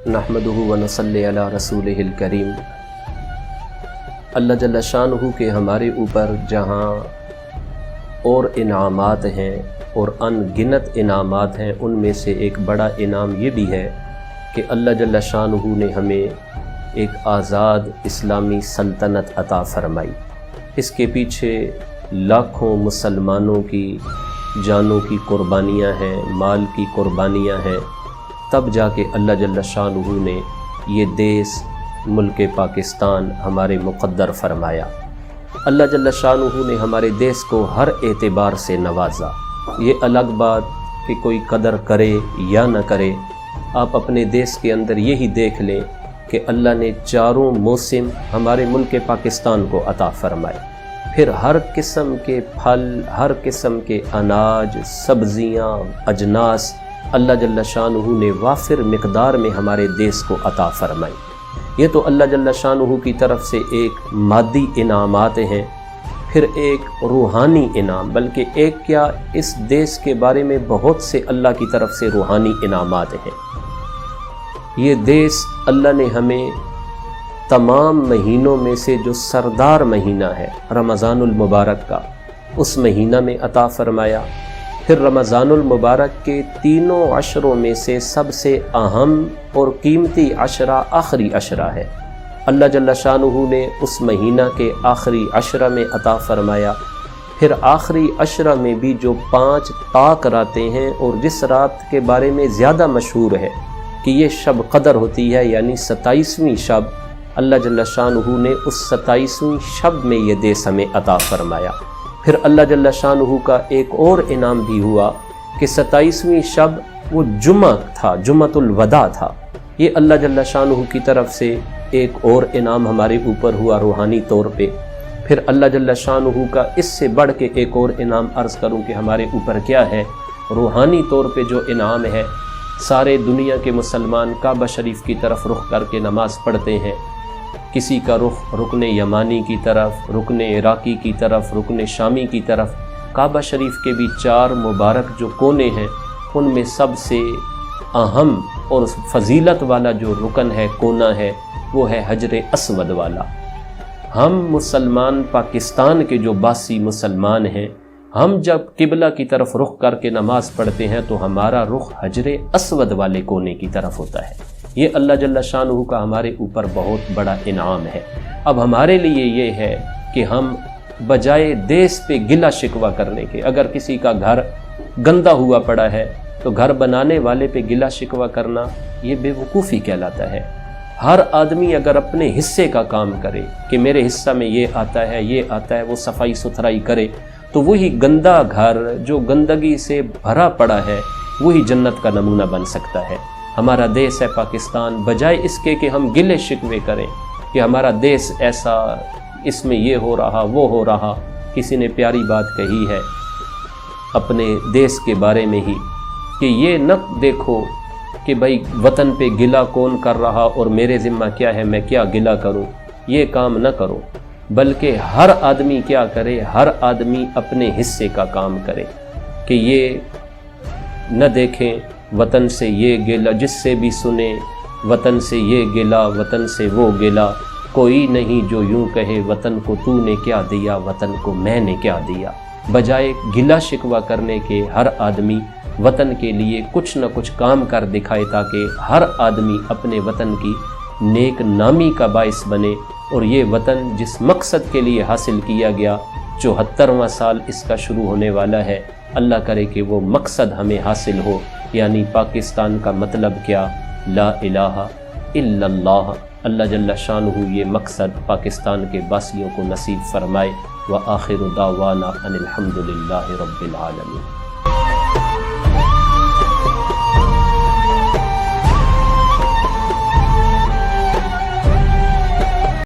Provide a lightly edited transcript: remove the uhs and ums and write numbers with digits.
नहमदुहु व नसल्ली अला रसूलिहिल करीम। अल्लाह जल्ल शानुहु के हमारे ऊपर जहाँ और इनामात हैं और अनगिनत इनामात हैं, उनमें से एक बड़ा इनाम ये भी है कि अल्लाह जल्ल शानुहु ने हमें एक आज़ाद इस्लामी सल्तनत अता फरमाई। इसके पीछे लाखों मुसलमानों की जानों की कुर्बानियाँ हैं, माल की कुर्बानियाँ हैं, तब जाके अल्लाह जल्ल शानुहु ने ये देश मुल्क पाकिस्तान हमारे मुक़द्दर फरमाया। अल्लाह जल्ल शानुहु ने हमारे देश को हर एतबार से नवाजा। ये अलग बात कि कोई कदर करे या न करे, आप अपने देश के अंदर यही देख लें कि अल्लाह ने चारों मौसम हमारे मुल्क पाकिस्तान को अता फरमाए। फिर हर किस्म के फल, हर किस्म के अनाज, सब्ज़ियाँ, अजनास अल्लाह जल्ल शानुहु ने वाफिर मिक़दार में हमारे देश को अता फरमाई। ये तो अल्लाह जल्ल शानुहु की तरफ से एक मादी इनामात हैं। फिर एक रूहानी इनाम, बल्कि एक क्या, इस देश के बारे में बहुत से अल्लाह की तरफ से रूहानी इनामात हैं। ये देश अल्लाह ने हमें तमाम महीनों में से जो सरदार महीना है रमज़ानुल मुबारक का, उस महीना में अता फरमाया। फिर रमज़ानुल मुबारक के तीनों अशरों में से सबसे अहम और कीमती अशरा आखिरी अशरा है। अल्लाह जल्ल शानुहु ने उस महीना के आखिरी अशरा में अता फरमाया। फिर आखिरी अशरा में भी जो 5 ताक रातें हैं, और जिस रात के बारे में ज़्यादा मशहूर है कि ये शब क़दर होती है, यानी 27वीं शब, अल्लाह जल्ल शानुहु ने उस 27वीं शब में ये देश हमें अता फरमाया। फिर अल्लाह जल्ल शानुहु का एक और इनाम भी हुआ कि 27वीं शब वो जुम्मा था, जुम्मतुल वदा था। ये अल्लाह जल्ल शानुहु की तरफ से एक और इनाम हमारे ऊपर हुआ रूहानी तौर पे। फिर अल्लाह जल्ल शानुहु का इससे बढ़ के एक और इनाम अर्ज़ करूँ कि हमारे ऊपर क्या है। रूहानी तौर पे जो इनाम है, सारे दुनिया के मुसलमान काबा शरीफ की तरफ रुख करके नमाज़ पढ़ते हैं। किसी का रुख रुकने यमानी की तरफ, रुकने इराकी की तरफ, रुकने शामी की तरफ। काबा शरीफ के भी 4 मुबारक जो कोने हैं, उनमें सबसे अहम और फजीलत वाला जो रुकन है, कोना है, वो है हजर अस्वद वाला। हम मुसलमान पाकिस्तान के जो बासी मुसलमान हैं, हम जब किबला की तरफ रुख करके नमाज पढ़ते हैं तो हमारा रुख हजर अस्वद वाले कोने की तरफ होता है। ये अल्लाह जल्ल शानुहु का हमारे ऊपर बहुत बड़ा इनाम है। अब हमारे लिए ये है कि हम बजाय देश पे गिला शिकवा करने के, अगर किसी का घर गंदा हुआ पड़ा है तो घर बनाने वाले पे गिला शिकवा करना ये बेवकूफ़ी कहलाता है। हर आदमी अगर अपने हिस्से का काम करे कि मेरे हिस्सा में ये आता है, ये आता है, वो सफाई सुथराई करे, तो वही गंदा घर जो गंदगी से भरा पड़ा है वही जन्नत का नमूना बन सकता है। हमारा देश है पाकिस्तान, बजाय इसके कि हम गिले शिकवे करें कि हमारा देश ऐसा, इसमें ये हो रहा, वो हो रहा। किसी ने प्यारी बात कही है अपने देश के बारे में ही कि ये न देखो कि भाई वतन पे गिला कौन कर रहा और मेरे ज़िम्मा क्या है, मैं क्या गिला करूं। ये काम न करो, बल्कि हर आदमी क्या करे, हर आदमी अपने हिस्से का काम करे कि ये न देखें वतन से ये गिला, जिससे भी सुने वतन से ये गिला, वतन से वो गिला। कोई नहीं जो यूं कहे वतन को तूने क्या दिया, वतन को मैंने क्या दिया। बजाय गिला शिकवा करने के हर आदमी वतन के लिए कुछ न कुछ काम कर दिखाए, ताकि हर आदमी अपने वतन की नेक नामी का बाइस बने। और ये वतन जिस मकसद के लिए हासिल किया गया, 74वां साल इसका शुरू होने वाला है, अल्लाह करे कि वो मकसद हमें हासिल हो। यानी पाकिस्तान का मतलब क्या, ला इलाहा इल्लल्लाह। अल्लाह जल्ल शानुहु ये मकसद पाकिस्तान के बासियों को नसीब फरमाए। व आखिरु दावाना अनिल हम्दुलिल्लाहि रब्बिल आलमीन।